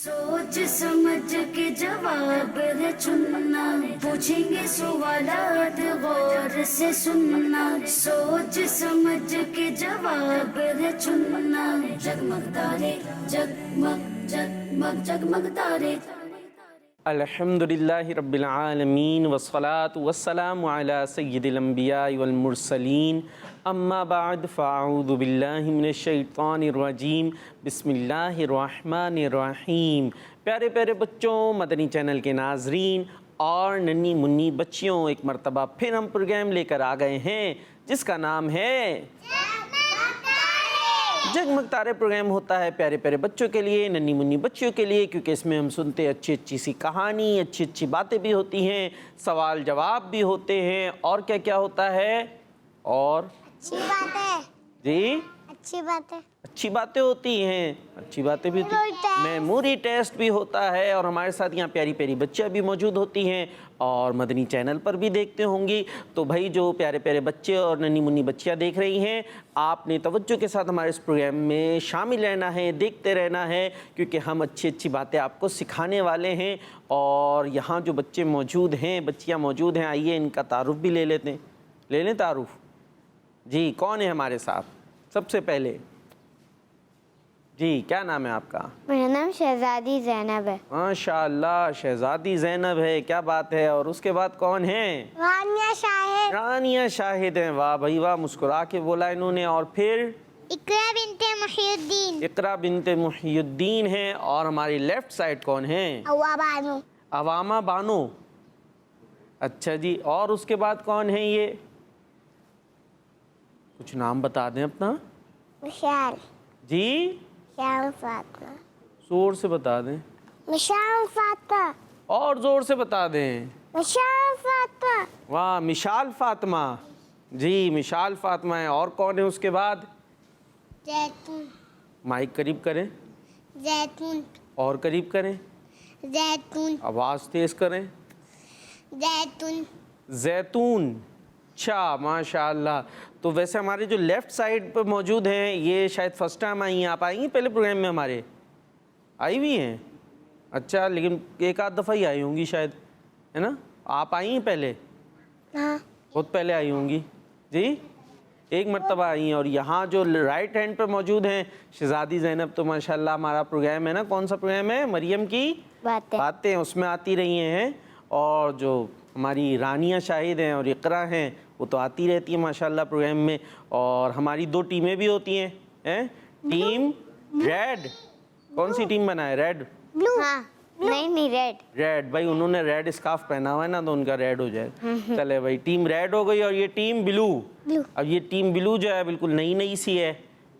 सोच समझ के जवाब है चुनना, पूछेंगे सवालात गौर से सुनना। सोच समझ के जवाब है चुनना, जगमग तारे जगमग जगमग जगमग तारे। अल्हम्दुलिल्लाहि रब्बिल आलमीन वस्सलातु वस्सलामु अला सय्यिदिल अंबिया वल मुरसलीन अम्मा बाद फ़अऊज़ु बिल्लाहि मिनश शैतानिर रजीम बिस्मिल्लाहिर रहमानिर रहीम। प्यारे प्यारे बच्चों, मदनी चैनल के नाज़रीन और नन्ही मुन्नी बच्चियों, एक मर्तबा फिर हम प्रोग्राम लेकर आ गए हैं जिसका नाम है जगमग तारे। प्रोग्राम होता है प्यारे प्यारे बच्चों के लिए, नन्ही मुन्नी बच्चियों के लिए, क्योंकि इसमें हम सुनते हैं अच्छी अच्छी सी कहानी, अच्छी अच्छी बातें भी होती हैं, सवाल जवाब भी होते हैं, और क्या क्या होता है, और अच्छी बात है जी अच्छी अच्छी बातें बातें होती हैं, अच्छी बातें भी होती, मेमोरी टेस्ट भी होता है। और हमारे साथ यहाँ प्यारी प्यारी बच्चियाँ भी मौजूद होती हैं और मदनी चैनल पर भी देखते होंगी। तो भाई जो प्यारे प्यारे बच्चे और नन्ही मुन्नी बच्चियाँ देख रही हैं, आपने तवज्जो के साथ हमारे इस प्रोग्राम में शामिल रहना है, देखते रहना है, क्योंकि हम अच्छी अच्छी बातें आपको सिखाने वाले हैं। और यहाँ जो बच्चे मौजूद हैं, बच्चियाँ मौजूद हैं, आइए इनका तारुफ भी ले लेते हैं। ले लें तारुफ जी। कौन है हमारे साथ सबसे पहले? जी, क्या नाम है आपका? मेरा नाम शहजादी ज़ैनब है। माशाअल्लाह, शहजादी ज़ैनब है, क्या बात है। और उसके बाद कौन है? रानिया शाहिद। रानिया शाहिद हैं, वाह भाई वाह, मुस्कुरा के बोला इन्होंने। और फिर इकरा बिनते मुहियुद्दीन। इकरा बिनते मुहियुद्दीन हैं। और हमारी लेफ्ट साइड कौन है? अव्वा बानो। अवामा बानो, अच्छा जी। और उसके बाद कौन है ये? कुछ नाम बता दें अपना। मिशाल। जी, शाम फातिमा। जोर से बता दें। मिशाल फातिमा। और जोर से बता दें। मिशाल फातिमा। वाह, मिशाल फातिमा जी, मिशाल फातिमा है। और कौन है उसके बाद? जैतून। माइक करीब करें, जैतून। और करीब करें, जैतून। आवाज़ तेज़ करें। जैतून। जैतून, अच्छा माशाअल्लाह। तो वैसे हमारे जो लेफ़्ट साइड पर मौजूद हैं, ये शायद फ़र्स्ट टाइम आई हैं। आप आई हैं पहले प्रोग्राम में हमारे? आई हुई हैं, अच्छा। लेकिन एक आध दफ़ा ही आई होंगी शायद, है ना? आप आई हैं पहले? हाँ। बहुत पहले आई होंगी जी, एक मरतबा आई हैं। और यहाँ जो राइट हैंड पर मौजूद हैं शहजादी ज़ैनब, तो माशाल्लाह हमारा प्रोग्राम है ना, कौन सा प्रोग्राम है? मरियम की बातें, उसमें आती रही हैं। और जो हमारी रानिया शाहिद हैं और इकरा हैं, वो तो आती रहती है माशाल्लाह प्रोग्राम में। और हमारी दो टीमें भी होती हैं, टीम रेड। कौन सी टीम बनाए? Red, blue. हाँ। नहीं रेड। रेड भाई, उन्होंने रेड स्कार्फ पहना हुआ है ना, तो उनका रेड हो जाएगा। चले भाई, टीम रेड हो गई। और ये टीम ब्लू। अब ये टीम ब्लू जो है बिल्कुल नई नई सी है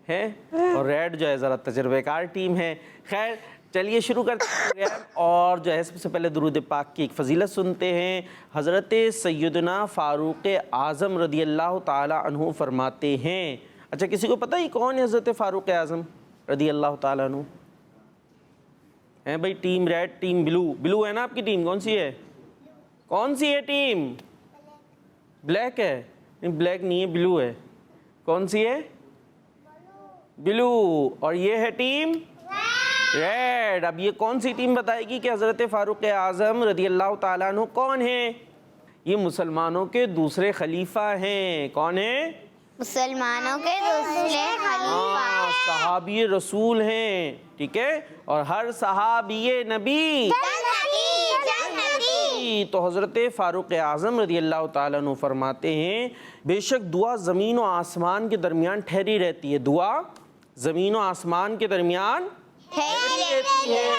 और रेड जो है ज़रा तजर्बेकार टीम है। खैर चलिए शुरू करते हैं प्रोग्राम। और जो है सबसे पहले दुरूद पाक की एक फ़जीलत सुनते हैं। हज़रत सैयदना फ़ारूक़ आज़म रदियल्लाहु ताला अन्हु फरमाते हैं, अच्छा किसी को पता ही कौन है हज़रत फ़ारूक़ आज़म रदियल्लाहु ताला अन्हु? हैं भाई, team red, team blue. Blue है ना आपकी टीम? कौन सी है? कौन सी है टीम? ब्लैक है? नहीं, ब्लैक नहीं है, ब्लू है। कौन सी है? ब्लू। और ये है टीम रेड। अब ये कौन सी टीम बताएगी कि हज़रत फ़ारूक़ आज़म रदियल्लाहु ताला अन्हु कौन है? ये मुसलमानों के दूसरे खलीफा हैं। कौन है? मुसलमानों के दूसरे खलीफा। सहाबी रसूल हैं, ठीक है। और हर सहाबी नबी तो हज़रत फ़ारूक़ आज़म रदियल्लाहु ताला अन्हु फरमाते हैं, बेशक दुआ ज़मीन और आसमान के दरमियान ठहरी रहती है। दुआ ज़मीन और आसमान के दरमियान ठहरी रहती है,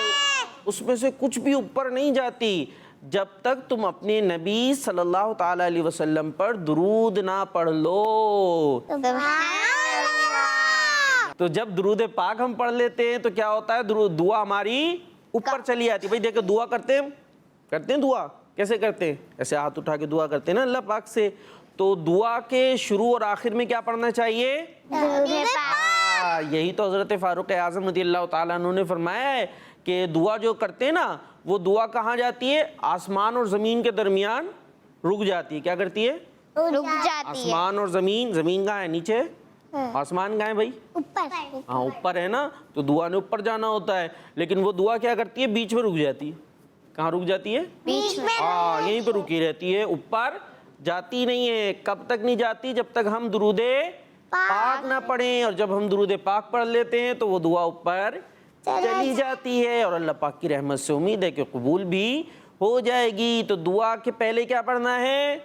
उसमें से कुछ भी ऊपर नहीं जाती जब तक तुम अपने नबी सल्लल्लाहु ताला अलैहि वसल्लम पर दुरूद ना पढ़ लो। तो जब दुरूद पाक हम पढ़ लेते हैं तो क्या होता है? दुआ हमारी ऊपर चली आती है। भाई देखो, दुआ करते हैं दुआ कैसे करते हैं? ऐसे हाथ उठा के दुआ करते हैं ना अल्लाह पाक से। तो दुआ के शुरू और आखिर में क्या पढ़ना चाहिए? यही तो हज़रत फ़ारूक़ आज़म रदियल्लाहु ताला अन्हु ने फरमाया है कि दुआ जो करते हैं ना, वो दुआ कहाँ जाती है? आसमान और ज़मीन के दरमियान रुक जाती है। क्या करती है? रुक जाती है। आसमान और ज़मीन, ज़मीन कहाँ है? नीचे, आसमान कहाँ है भाई? ऊपर। हाँ ऊपर है ना, तो दुआ ने ऊपर जाना होता है, लेकिन वो दुआ क्या करती है, बीच में रुक जाती है। कहाँ रुक जाती है? बीच में। हाँ यहीं पे रुकी रहती है, ऊपर जाती नहीं है। कब तक नहीं जाती? जब तक हम दुरूदे पाक ना पढ़ें, और जब हम दुरूदे पाक पढ़ लेते हैं तो वो दुआ ऊपर चली जाती है, और अल्लाह पाक की रहमत से उम्मीद है कि कबूल भी हो जाएगी। तो दुआ के पहले क्या पढ़ना है?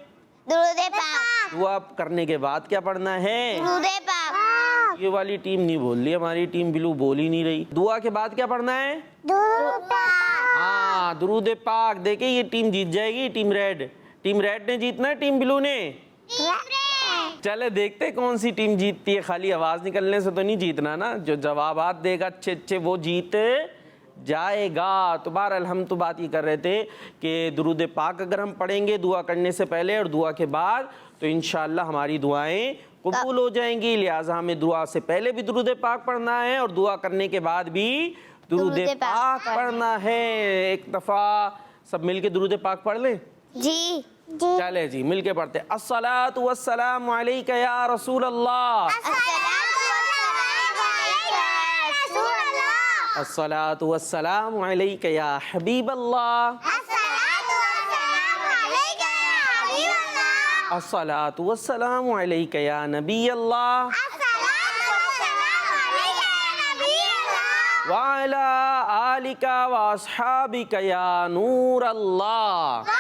दुरूद पाक। दुआ करने के बाद क्या पढ़ना है? दुरूद पाक। ये वाली टीम नहीं बोल रही, हमारी टीम बिलू बोल ही नहीं रही। दुआ के बाद क्या पढ़ना है? दुरूद पाक। हाँ दुरूद पाक। देखिए ये टीम जीत जाएगी, टीम रेड। टीम रेड ने जीतना है, टीम ब्लू ने? चले देखते कौन सी टीम जीतती है। खाली आवाज निकलने से तो नहीं जीतना ना, जो जवाबात देगा अच्छे अच्छे वो जीत जाएगा। तो बहरहाल हम तो बात ये कर रहे थे कि दुरूद पाक अगर हम पढ़ेंगे दुआ करने से पहले और दुआ के बाद, तो इंशाअल्लाह हमारी दुआएं कबूल हो जाएंगी। लिहाजा हमें दुआ से पहले भी दुरूद पाक पढ़ना है और दुआ करने के बाद भी दुरूद पाक पढ़ना है। एक दफ़ा सब मिलके दुरूद पाक पढ़ लें। जी। चले जी मिलके पढ़ते। अस्सलातु वस्सलामु अलैका या रसूल अल्लाह। अस्सलातु वस्सलामु अलैका या हबीब अल्लाह। अस्सलातु वस्सलामु अलैका या नबी अल्लाह। व अला आलिका व अस्हाबिका या नूर अल्लाह।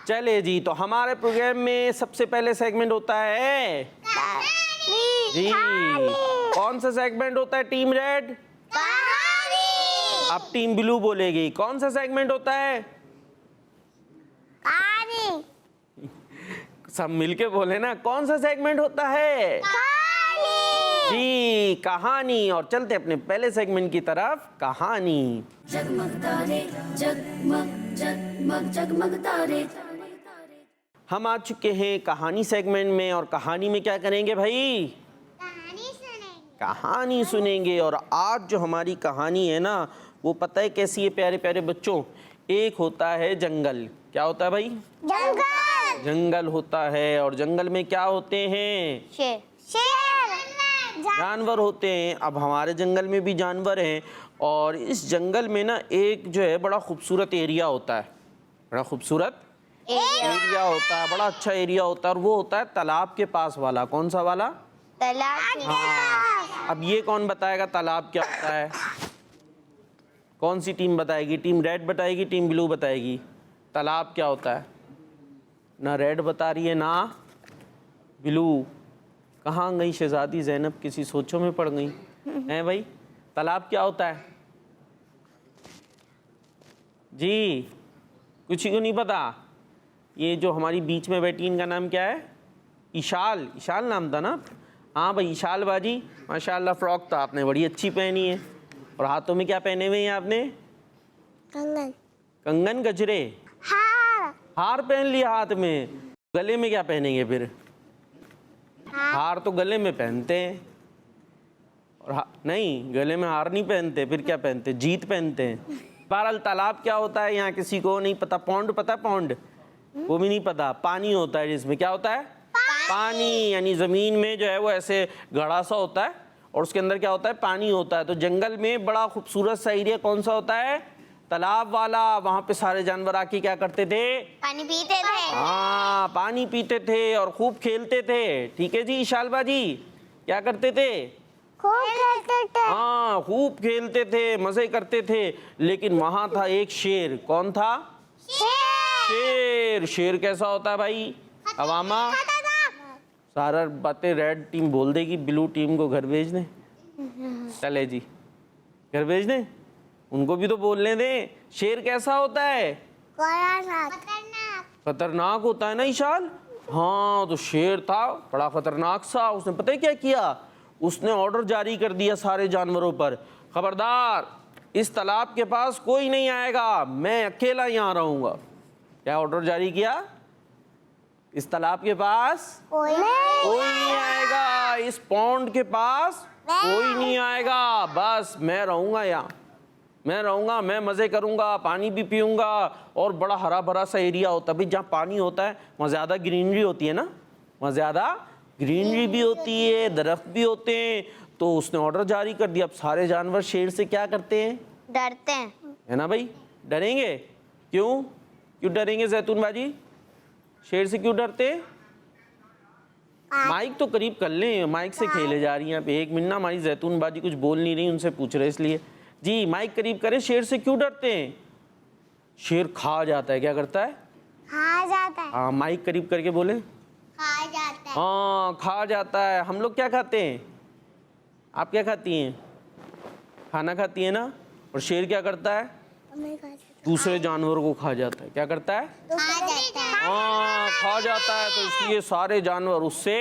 चले जी, तो हमारे प्रोग्राम में सबसे पहले सेगमेंट होता है जी, कौन सा सेगमेंट होता है? Team red. अब टीम ब्लू बोलेगी, कौन सा सेगमेंट होता है? सब मिलके बोले ना, कौन सा सेगमेंट होता है? जी कहानी। और चलते अपने पहले सेगमेंट की तरफ, कहानी। जगमग तारे जगमग जगमग जगमग तारे। हम आ चुके हैं कहानी सेगमेंट में, और कहानी में क्या करेंगे भाई? कहानी सुनेंगे। और आज जो हमारी कहानी है ना, वो पता है कैसी है प्यारे प्यारे बच्चों? एक होता है जंगल। क्या होता है भाई? जंगल। जंगल होता है, और जंगल में क्या होते हैं? शेर। जानवर होते हैं। अब हमारे जंगल में भी जानवर हैं, और इस जंगल में ना एक जो है बड़ा खूबसूरत एरिया होता है, बड़ा खूबसूरत एरिया होता है, बड़ा अच्छा एरिया होता है, और वो होता है तालाब के पास वाला। कौन सा वाला? तालाब। हाँ। अब ये कौन बताएगा तालाब क्या होता है? कौन सी टीम बताएगी? टीम रेड बताएगी, टीम ब्लू बताएगी? तालाब क्या होता है? ना रेड बता रही है ना ब्लू। कहाँ गई शहजादी ज़ैनब? किसी सोचों में पड़ गई हैं भाई? तालाब क्या होता है जी? किसी को नहीं पता? ये जो हमारी बीच में बैठी, इनका नाम क्या है? इशाल। इशाल नाम था ना? हाँ भाई इशाल बाजी, माशाल्लाह। फ्रॉक तो आपने बड़ी अच्छी पहनी है, और हाथों में क्या पहने हुए हैं आपने? कंगन। कंगन गजरे, हार पहन लिया हाथ में। गले में क्या पहनेंगे फिर? हार तो गले में पहनते हैं, और नहीं गले में हार नहीं पहनते, फिर क्या पहनते? जीत पहनते हैं। बहरहाल तालाब क्या होता है यहाँ किसी को नहीं पता? पौंड पता है? पौंड वो भी नहीं पता? पानी होता है जिसमें क्या होता है? पानी। यानी ज़मीन में जो है वो ऐसे घड़ा सा होता है, और उसके अंदर क्या होता है? पानी होता है। तो जंगल में बड़ा खूबसूरत सा एरिया कौन सा होता है? तालाब वाला। वहाँ पे सारे जानवर आके क्या करते थे? पानी पीते थे। हाँ पानी पीते थे और खूब खेलते थे। ठीक है जी इशाल बाजी, क्या करते थे? खूब खेलते थे। हाँ खूब खेलते थे, मजे करते थे। लेकिन वहाँ था एक शेर। कौन था? शेर। शेर कैसा होता है भाई? अवामा। सारा बातें रेड टीम बोल देगी, ब्लू टीम को घर भेज दें। चले जी घर भेज दें, उनको भी तो बोलने दें। शेर कैसा होता है? खतरनाक होता है ना इशाल? हाँ तो शेर था बड़ा खतरनाक सा। उसने पता है क्या किया? उसने ऑर्डर जारी कर दिया सारे जानवरों पर, खबरदार इस तालाब के पास कोई नहीं आएगा, मैं अकेला यहाँ रहूंगा। क्या ऑर्डर जारी किया? इस तालाब के पास कोई नहीं आएगा, इस पौंड के पास कोई नहीं आएगा, बस मैं रहूंगा यहाँ, मैं रहूँगा, मैं मज़े करूँगा, पानी भी पीऊँगा, और बड़ा हरा भरा सा एरिया होता है। भाई जहाँ पानी होता है वहाँ ज़्यादा ग्रीनरी होती है ना, वहाँ ज़्यादा ग्रीनरी भी होती है, दरख्त भी होते हैं। तो उसने ऑर्डर जारी कर दिया। अब सारे जानवर शेर से क्या करते हैं? डरते हैं। है ना भाई, डरेंगे। क्यों क्यों डरेंगे जैतून बाजी? शेर से क्यों डरते हैं? माइक तो करीब कर लें, माइक से खेले जा रही हैं आप। 1 मिनट ना, हमारी जैतून बाजी कुछ बोल नहीं रही, उनसे पूछ रहे इसलिए। जी माइक करीब करें। शेर से क्यों डरते हैं? शेर खा जाता है। क्या करता है? खा जाता है। हाँ, माइक करीब करके बोले। खा जाता है। हाँ, खा जाता है। हम लोग क्या खाते हैं? आप क्या खाती हैं? खाना खाती है ना। और शेर क्या करता है? दूसरे जानवरों को खा जाता है। क्या करता है? खा जाता है। हाँ, खा जाता है। तो इसलिए सारे जानवर उससे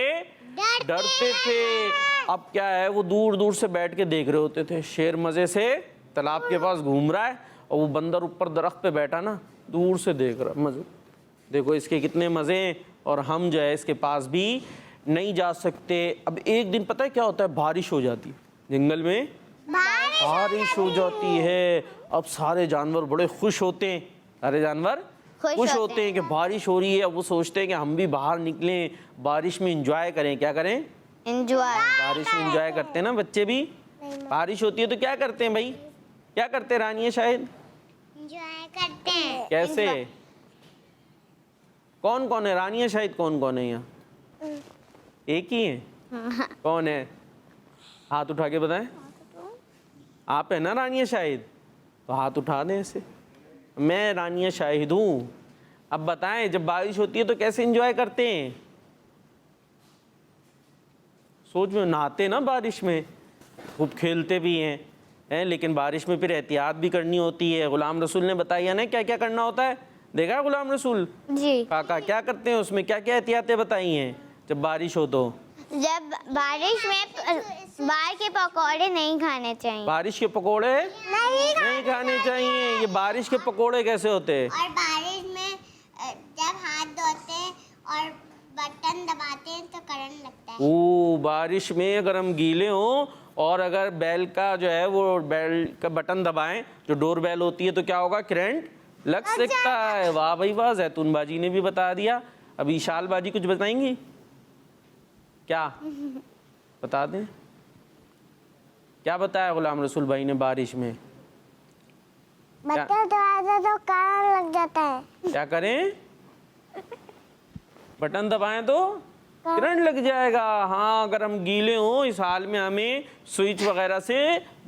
डरते थे। अब क्या है, वो दूर दूर से बैठ के देख रहे होते थे। शेर मजे से तालाब के पास घूम रहा है, और वो बंदर ऊपर दरख्त पे बैठा ना, दूर से देख रहा। मजे, देखो इसके कितने मजे। और हम जो है इसके पास भी नहीं जा सकते। अब एक दिन पता है क्या होता है? बारिश हो जाती है जंगल में, बारिश हो जाती है। अब सारे जानवर बड़े खुश होते हैं। सारे जानवर खुश होते हैं कि बारिश हो रही है। अब वो सोचते हैं कि हम भी बाहर निकलें, बारिश में एंजॉय करें। क्या करें? एंजॉय। बारिश में एंजॉय करते हैं ना बच्चे भी। बारिश होती है तो क्या करते हैं भाई? क्या करते हैं रानी? शायद एंजॉय करते हैं। कैसे? कौन कौन है रानी? शायद कौन कौन है यहाँ? एक ही है? कौन है? हाथ उठा के बताएं। आप है ना रानिया शाहिद? तो हाथ उठा दें ऐसे। मैं रानिया शाहिद हूँ। अब बताएं, जब बारिश होती है तो कैसे एंजॉय करते हैं? सोच में, नहाते ना बारिश में, खूब खेलते भी हैं, लेकिन बारिश में फिर एहतियात भी करनी होती है। गुलाम रसूल ने बताया ना क्या क्या करना होता है। देखा है गुलाम रसूल जी। काका क्या करते हैं उसमें? क्या क्या एहतियातें बताई हैं जब बारिश हो तो? जब बारिश में बाहर के पकौड़े नहीं खाने चाहिए। बारिश के पकोड़े नहीं खाने चाहिए। ये बारिश के पकोड़े कैसे होते हैं? और बारिश में जब हाथ धोते हैं और बटन दबाते हैं तो करंट लगता है। ओ, बारिश में अगर हम गीले हों और अगर बैल का जो है वो बैल का बटन दबाएं, जो डोर बैल होती है, तो क्या होगा? करंट लग सकता है। वाह भाई वाह, जैतून बाजी ने भी बता दिया। अब ईशाल बाजी कुछ बताएंगी क्या? बता दें क्या बताया गुलाम रसूल भाई ने बारिश में? बटन दबाते तो करंट लग जाता है। क्या करें? बटन दबाएं तो करंट लग जाएगा। हाँ, अगर हम गीले हों इस हाल में हमें स्विच वगैरह से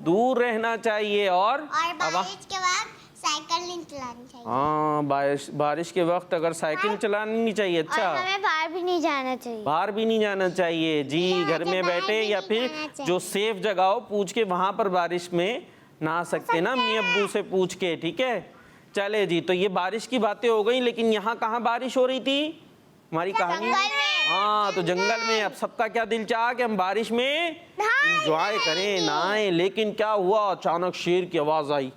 दूर रहना चाहिए। और बारिश के वक्त साइकिल नहीं चलानी चाहिए। हाँ, बारिश के वक्त अगर साइकिल चलानी नहीं चाहिए। अच्छा, और हमें बाहर भी नहीं जाना चाहिए। बाहर भी नहीं जाना चाहिए जी। घर में बैठे या फिर जो सेफ जगह हो पूछ के वहां पर बारिश में नहा सकते ना, अम्मी अब्बू से पूछ के। ठीक है, चले जी। तो ये बारिश की बातें हो गई, लेकिन यहाँ कहाँ बारिश हो रही थी हमारी कहानी? हाँ, तो जंगल में। अब सबका क्या दिल चाहा कि हम बारिश में एंजॉय करें, नहाएं। लेकिन क्या हुआ? अचानक शेर की आवाज आई।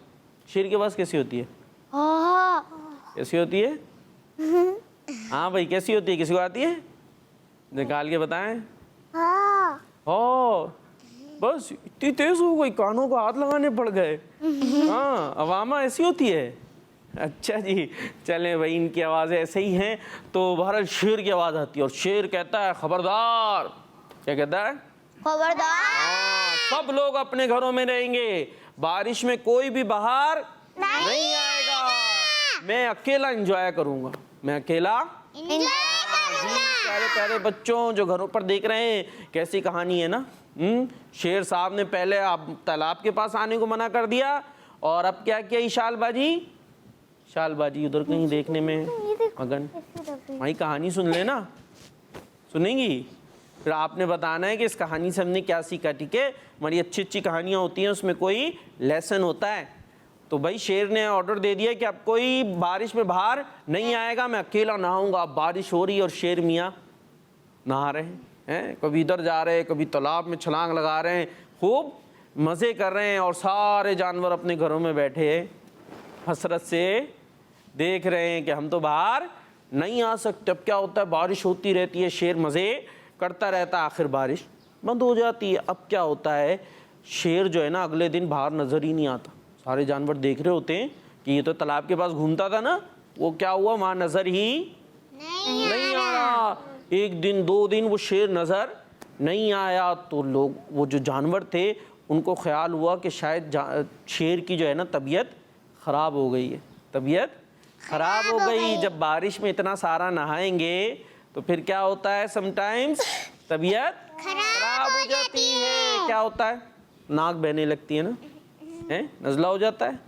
शेर की आवाज कैसी होती है? कैसी होती है? हाँ भाई, कैसी होती है? किसी को आती है? निकाल के बताएं। हाँ, बस इतनी तेज हो गई, कानों को हाथ लगाने पड़ गए। हाँ, अवामा ऐसी होती है। अच्छा जी, चलें भाई, इनकी आवाज़ें ऐसे ही हैं। तो बहरहाल शेर की आवाज़ आती है और शेर कहता है, खबरदार। क्या कहता है? खबरदार। हाँ, सब लोग अपने घरों में रहेंगे, बारिश में कोई भी बाहर नहीं आएगा। मैं अकेला एंजॉय करूंगा, मैं अकेला। प्यारे प्यारे बच्चों जो घरों पर देख रहे हैं, कैसी कहानी है ना। शेर साहब ने पहले आप तालाब के पास आने को मना कर दिया, और अब क्या किया ईशाल बाजी उधर कहीं देखने में मगन। वही कहानी सुन लेना, सुनेंगी? फिर आपने बताना है कि इस कहानी से हमने क्या सीखा। ठीक है, हमारी अच्छी अच्छी कहानियाँ होती हैं, उसमें कोई लेसन होता है। तो भाई शेर ने ऑर्डर दे दिया कि अब कोई बारिश में बाहर नहीं आएगा, मैं अकेला नहाऊंगा। बारिश हो रही है और शेर मियाँ नहा रहे हैं, कभी इधर जा रहे हैं, कभी तालाब में छलांग लगा रहे हैं, खूब मज़े कर रहे हैं। और सारे जानवर अपने घरों में बैठे हसरत से देख रहे हैं कि हम तो बाहर नहीं आ सकते। अब क्या होता है? बारिश होती रहती है, शेर मज़े करता रहता है, आखिर बारिश बंद हो जाती है। अब क्या होता है? शेर जो है ना, अगले दिन बाहर नज़र ही नहीं आता। सारे जानवर देख रहे होते हैं कि ये तो तालाब के पास घूमता था ना, वो क्या हुआ, वहाँ नज़र ही नहीं आ रहा। एक दिन 2 दिन वो शेर नज़र नहीं आया तो लोग, वो जो जानवर थे, उनको ख्याल हुआ कि शायद शेर की जो है ना तबीयत ख़राब हो गई है, तबीयत ख़राब हो गई। जब बारिश में इतना सारा नहाएंगे तो फिर क्या होता है, समटाइम्स तबीयत खराब हो जाती है। क्या होता है, नाक बहने लगती है ना, है, नज़ला हो जाता है,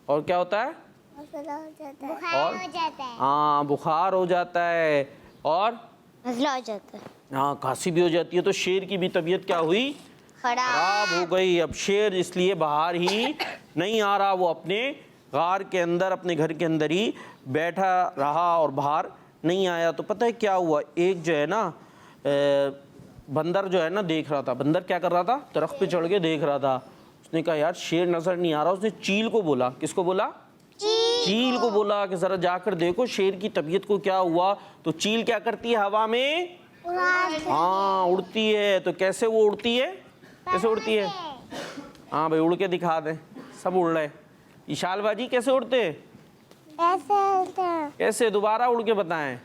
और क्या होता है, बुखार हो जाता है। हाँ, बुखार हो जाता है, और नज़ला हो जाता है, हाँ, खांसी भी हो जाती है। तो शेर की भी तबीयत क्या हुई, खराब हो गई। अब शेर इसलिए बाहर ही नहीं आ रहा, वो अपने गार के अंदर, अपने घर के अंदर ही बैठा रहा और बाहर नहीं आया। तो पता है क्या हुआ, एक जो है ना बंदर जो है ना देख रहा था। बंदर क्या कर रहा था, दरख्त पे चढ़ के देख रहा था। उसने कहा यार शेर नज़र नहीं आ रहा। उसने चील को बोला, किसको बोला, चील को बोला कि ज़रा जाकर देखो शेर की तबीयत को क्या हुआ। तो चील क्या करती है, हवा में हाँ उड़ती है। तो कैसे वो उड़ती है, कैसे उड़ती है, हाँ भाई उड़ के दिखा दें, सब उड़ रहे। इशाल बाजी कैसे उड़ते हैं, कैसे, दोबारा उड़ के बताएं,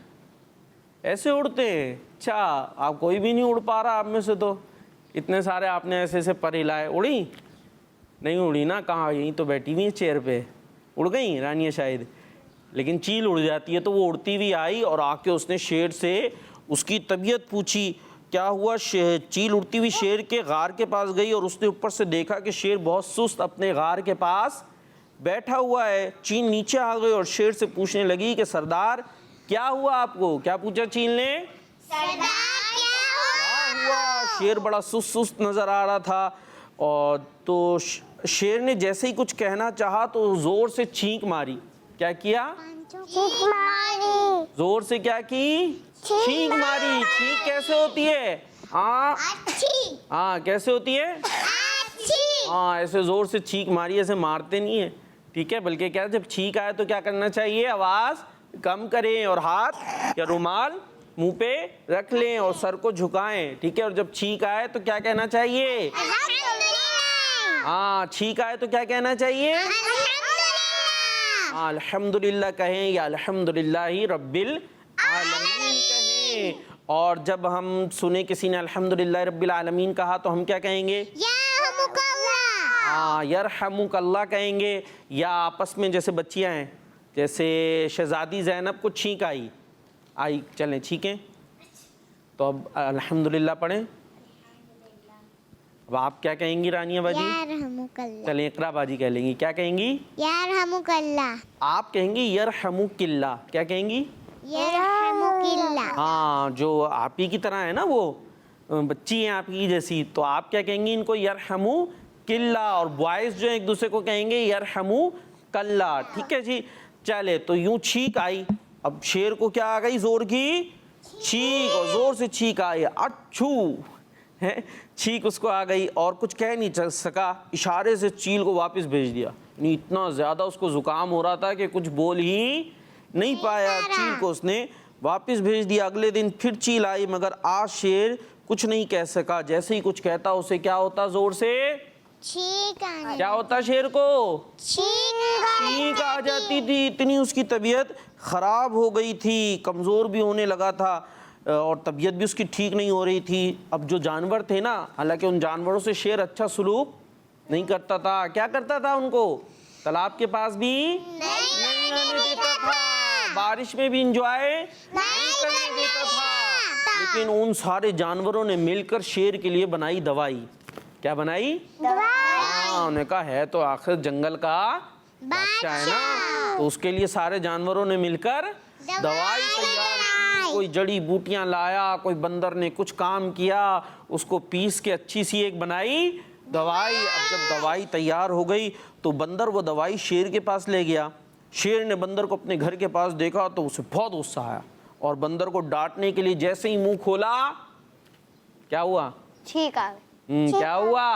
ऐसे उड़ते हैं। अच्छा, आप कोई भी नहीं उड़ पा रहा आप में से, तो इतने सारे आपने ऐसे ऐसे पर हिलाए, उड़ी नहीं, उड़ी ना, कहाँ, यहीं तो बैठी हुई है चेयर पे, उड़ गई रानियाँ शायद। लेकिन चील उड़ जाती है। तो वो उड़ती हुई आई और आके उसने शेर से उसकी तबीयत पूछी, क्या हुआ। चील उड़ती हुई शेर के गार के पास गई और उसने ऊपर से देखा कि शेर बहुत सुस्त अपने गार के पास बैठा हुआ है। चील नीचे आ गई और शेर से पूछने लगी कि सरदार क्या हुआ आपको। क्या पूछा चील ने, सरदार क्या हुआ। शेर बड़ा सुस्त नजर आ रहा था। और तो शेर ने जैसे ही कुछ कहना चाहा तो जोर से छींक मारी। क्या किया, जोर से क्या की, छींक मारी। छींक कैसे होती है, हाँ हाँ कैसे होती है, हाँ ऐसे जोर से छींक मारी, ऐसे मारते नहीं है, ठीक है। बल्कि क्या, जब छींक आए तो क्या करना चाहिए, आवाज़ कम करें और हाथ या रुमाल मुंह पे रख लें और सर को झुकाएं, ठीक है। और जब छींक आए तो क्या कहना चाहिए, हाँ छींक आए तो क्या कहना चाहिए, अल्हम्दुलिल्लाह कहें या अल्हम्दुलिल्लाहि रब्बिल आलमीन कहें। और जब हम सुने किसी ने अल्हम्दुलिल्लाह रब्बिल आलमीन कहा तो हम क्या कहेंगे, हाँ यरहमुकल्लाह कहेंगे। या आपस में जैसे बच्चियां हैं, जैसे शहजादी ज़ैनब को छींक आई, चलें छींकें, तो अब अल्हम्दुलिल्लाह पढ़ें। अब आप क्या कहेंगी रानिया बाजी, चलें इकरा बाजी कह लेंगी, क्या कहेंगी, आप कहेंगी यरहमुकिल्लाह, क्या कहेंगी, हाँ जो आप ही की तरह है ना, वो बच्ची हैं आपकी जैसी, तो आप क्या कहेंगी इनको, यरहमुकिल्लाह। और बॉयज़ जो एक दूसरे को कहेंगे यरहमुकल्लाह, ठीक है जी। चले, तो यूं छींक आई। अब शेर को क्या आ गई, जोर की छींक, और जोर से छींक आई, अच्छू है, छींक उसको आ गई और कुछ कह नहीं चल सका, इशारे से चील को वापस भेज दिया। इतना ज़्यादा उसको ज़ुकाम हो रहा था कि कुछ बोल ही नहीं पाया, चील को उसने वापस भेज दिया। अगले दिन फिर चील आई, मगर आज शेर कुछ नहीं कह सका। जैसे ही कुछ कहता उसे क्या होता, जोर से क्या होता, शेर को छींक आ जाती थी। इतनी उसकी तबीयत ख़राब हो गई थी, कमज़ोर भी होने लगा था और तबीयत भी उसकी ठीक नहीं हो रही थी। अब जो जानवर थे ना, हालांकि उन जानवरों से शेर अच्छा सलूक नहीं करता था। क्या करता था, उनको तालाब के पास भी नहीं आने देता था, बारिश में भी इंजॉय नहीं करने देता था। लेकिन उन सारे जानवरों ने मिलकर शेर के लिए बनाई दवाई। क्या बनाई, हाँ, उन्होंने कहा है तो आखिर जंगल का बादशाह है ना, तो उसके लिए सारे जानवरों ने मिलकर दवाई तैयार की। कोई जड़ी बूटियां लाया, कोई बंदर ने कुछ काम किया, उसको पीस के अच्छी सी एक बनाई दवाई। अब जब दवाई तैयार हो गई तो बंदर वो दवाई शेर के पास ले गया। शेर ने बंदर को अपने घर के पास देखा तो उसे बहुत गुस्सा आया और बंदर को डांटने के लिए जैसे ही मुंह खोला, क्या हुआ, छींक आ गई। क्या हुआ,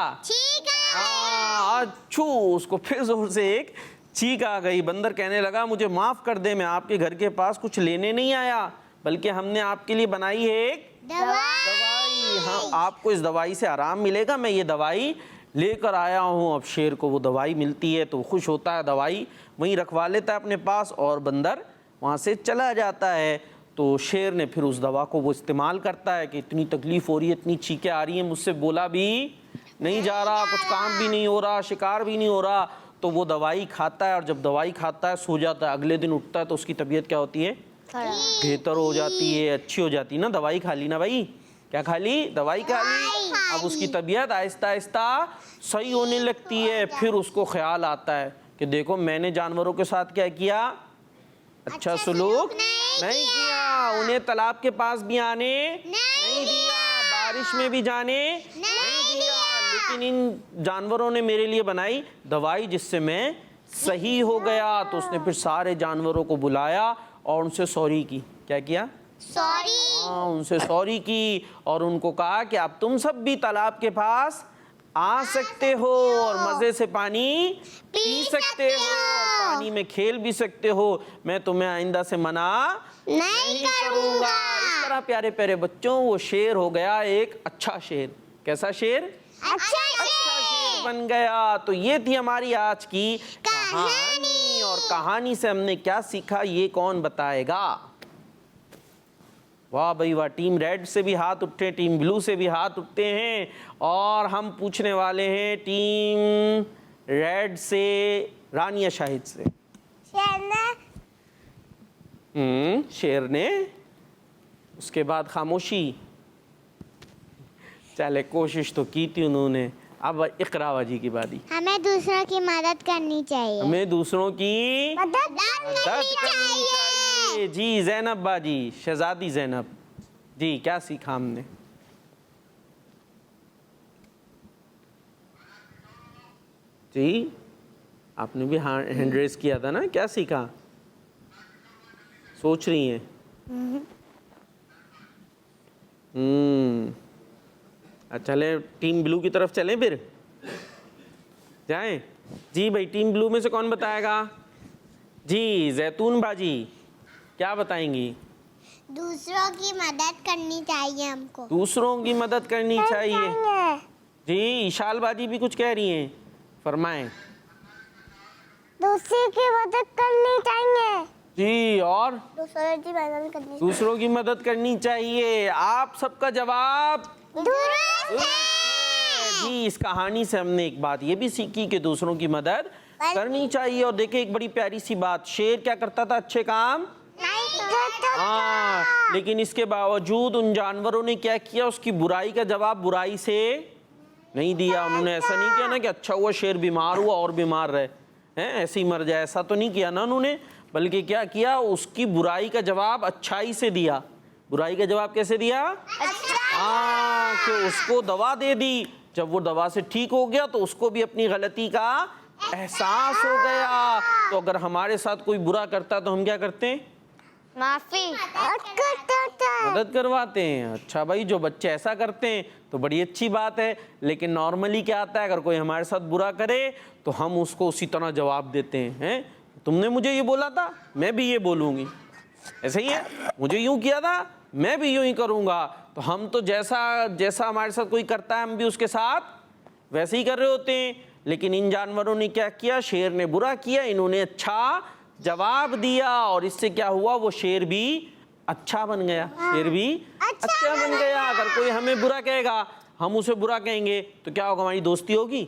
अच्छू, उसको फिर जोर से एक छींक आ गई। बंदर कहने लगा, मुझे माफ कर दे, मैं आपके घर के पास कुछ लेने नहीं आया, बल्कि हमने आपके लिए बनाई है एक दवाई। हाँ, आपको इस दवाई से आराम मिलेगा, मैं ये दवाई लेकर आया हूँ। अब शेर को वो दवाई मिलती है तो खुश होता है, दवाई वहीं रखवा लेता है अपने पास और बंदर वहाँ से चला जाता है। तो शेर ने फिर उस दवा को वो इस्तेमाल करता है कि इतनी तकलीफ़ हो रही है, इतनी चीखें आ रही हैं, मुझसे बोला भी नहीं जा रहा, कुछ काम भी नहीं हो रहा, शिकार भी नहीं हो रहा। तो वो दवाई खाता है और जब दवाई खाता है सो जाता है। अगले दिन उठता है तो उसकी तबीयत क्या होती है? बेहतर हो जाती है, अच्छी हो जाती है ना। दवाई खा ली ना भाई, क्या खा ली? दवाई खा ली। अब उसकी तबीयत आहिस्ता आहिस्ता सही होने लगती है। फिर उसको ख्याल आता है कि देखो मैंने जानवरों के साथ क्या किया, अच्छा सलूक नहीं किया, उन्हें तालाब के पास भी आने नहीं दिया, बारिश में भी जाने नहीं दिया, लेकिन इन जानवरों ने मेरे लिए बनाई दवाई जिससे मैं सही हो गया। तो उसने फिर सारे जानवरों को बुलाया और उनसे सॉरी की। क्या किया? सॉरी। हाँ, उनसे सॉरी की और उनको कहा कि अब तुम सब भी तालाब के पास आ सकते हो और मज़े से पानी पी सकते हो और पानी में खेल भी सकते हो। मैं तुम्हें आइंदा से मना नहीं करूँगा। इस तरह प्यारे प्यारे बच्चों वो शेर हो गया एक अच्छा शेर। कैसा शेर? अच्छा शेर बन गया। तो ये थी हमारी आज की कहानी और कहानी से हमने क्या सीखा ये कौन बताएगा? वाह भाई वाह, टीम रेड से भी हाथ उठे, टीम ब्लू से भी हाथ उठते हैं और हम पूछने वाले हैं टीम रेड से रानिया शाहिद से। शेर ने उसके बाद खामोशी। चले कोशिश तो की थी उन्होंने। अब इकरा जी की बारी। हमें दूसरों की मदद करनी चाहिए। हमें दूसरों की मदद करनी चाहिए। जी ज़ैनब बाजी, शहजादी ज़ैनब जी, क्या सीखा हमने? जी आपने भी हैंड रेस किया था ना, क्या सीखा? सोच रही हैं? अच्छा चले टीम ब्लू की तरफ चलें फिर जाएं? जी भाई टीम ब्लू में से कौन बताएगा? जी जैतून बाजी क्या बताएंगी? दूसरों की मदद करनी चाहिए हमको। दूसरों की मदद करनी चाहिए। जी इशाल बाजी भी कुछ कह रही हैं, फरमाएं। दूसरे की मदद करनी चाहिए। जी और दूसरों की मदद करनी चाहिए। आप सबका जवाब दुरुस्त है। जी इस कहानी से हमने एक बात ये भी सीखी कि दूसरों की मदद करनी चाहिए। और देखिए एक बड़ी प्यारी सी बात, शेर क्या करता था? अच्छे काम हाँ, लेकिन इसके बावजूद उन जानवरों ने क्या किया? उसकी बुराई का जवाब बुराई से नहीं दिया। उन्होंने ऐसा नहीं किया ना कि अच्छा हुआ शेर बीमार हुआ और बीमार रहे हैं, ऐसे ही मर जाए, ऐसा तो नहीं किया ना उन्होंने। बल्कि क्या किया? उसकी बुराई का जवाब अच्छाई से दिया। बुराई का जवाब कैसे दिया? हाँ, कि उसको दवा दे दी। जब वो दवा से ठीक हो गया तो उसको भी अपनी गलती का एहसास हो गया। तो अगर हमारे साथ कोई बुरा करता तो हम क्या करते हैं? माफी मदद करवाते हैं। अच्छा भाई, जो बच्चे ऐसा करते हैं तो बड़ी अच्छी बात है। लेकिन नॉर्मली क्या आता है, अगर कोई हमारे साथ बुरा करे तो हम उसको उसी तरह जवाब देते हैं, तुमने मुझे ये बोला था मैं भी ये बोलूँगी, ऐसे ही है, मुझे यूँ किया था मैं भी यूँ ही करूँगा। तो हम तो जैसा हमारे साथ कोई करता है हम भी उसके साथ वैसे ही कर रहे होते हैं। लेकिन इन जानवरों ने क्या किया? शेर ने बुरा किया, इन्होंने अच्छा जवाब दिया और इससे क्या हुआ? वो शेर भी अच्छा बन गया। शेर भी अच्छा बन गया। अगर कोई हमें बुरा कहेगा हम उसे बुरा कहेंगे तो क्या होगा? हमारी दोस्ती होगी?